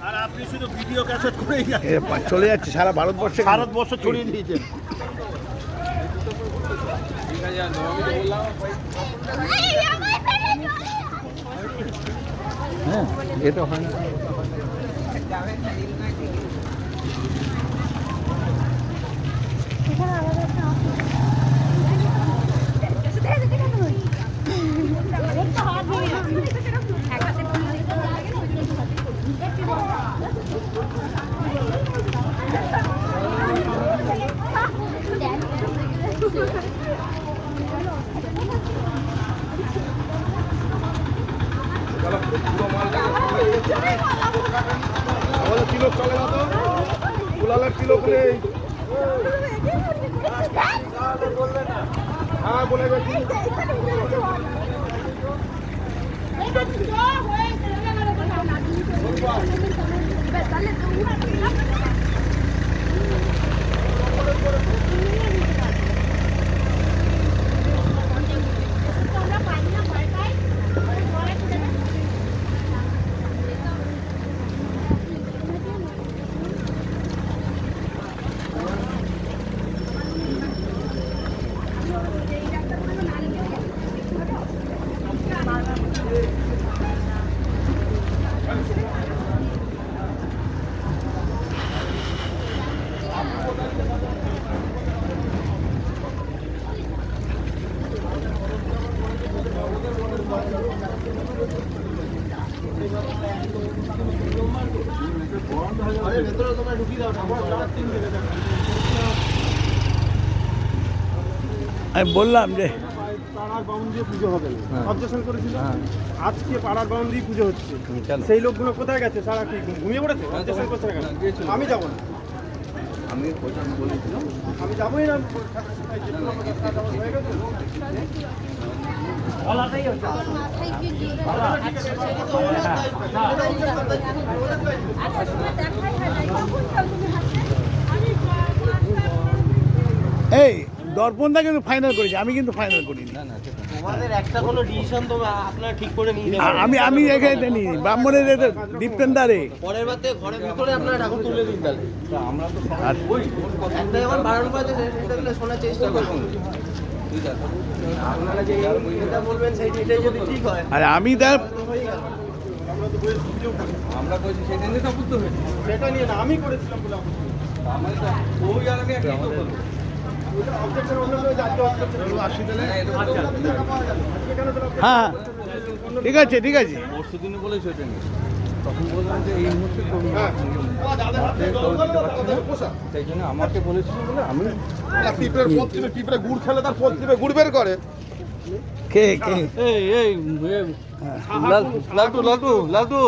আর আপনি শুধু video cassette করেই চলে যাচ্ছে সারা ভারতবর্ষ ছড়িয়ে দিয়েছেন। হ্যাঁ এটা হয় না। কিলো চলে না তো গুলালের কিলো বলে হ্যাঁ বলে গেছি আমি বললাম যে পাড়ার বাউন্ড দিয়ে পুজো হবে অবজেকশন করেছিল আজকে পাড়ার বাউন্ড দিয়ে পুজো হচ্ছে সেই লোকগুলো কোথায় গেছে সারা কি ঘুমিয়ে পড়েছে অবজেকশন করছে না কেন? আমি যাবো না আমি বলেছিলাম আমি যাবোই না এই দর্পণদা কিন্তু ফাইনাল করেছে, আমি কিন্তু ফাইনাল করিনি। তোমাদের একটা কোনো ডিসিশন তো আপনারা ঠিক করে নিয়ে যাবেন। আমি এখানে নিই ব্রাহ্মণের দীপেন্দারে পরের বার থেকে ঘরের ভিতরে আপনারা ঠাকুর তুলে দিন তাহলে। আমরা তো একটা যখন বারণ পাইতে সেটা শোনার চেষ্টা করুন। ঠিক আছে আপনারা যে যেটা বলবেন সেইটাই যদি ঠিক হয়। আর আমি তার আমরা কইছি সেটা নিয়ে কাপুত হবে সেটা নিয়ে না আমি করেছিলাম বলে আমাদের ওই আর আমি একই তো বলবো। অবজেকশন অন্য জাতীয় অবজেকশন আসি দিলে হ্যাঁ ঠিক আছে পরশু দিনে বলেছে ওইটা নিয়ে তখন বললাম যে এই মুহূর্তে সেই জন্য আমাকে বলেছিল বলে আমি পিঁপড়ের পথ থেকে পিঁপড়ে গুড় খেলে তার পথ থেকে গুড় বের করে কে এই লালটু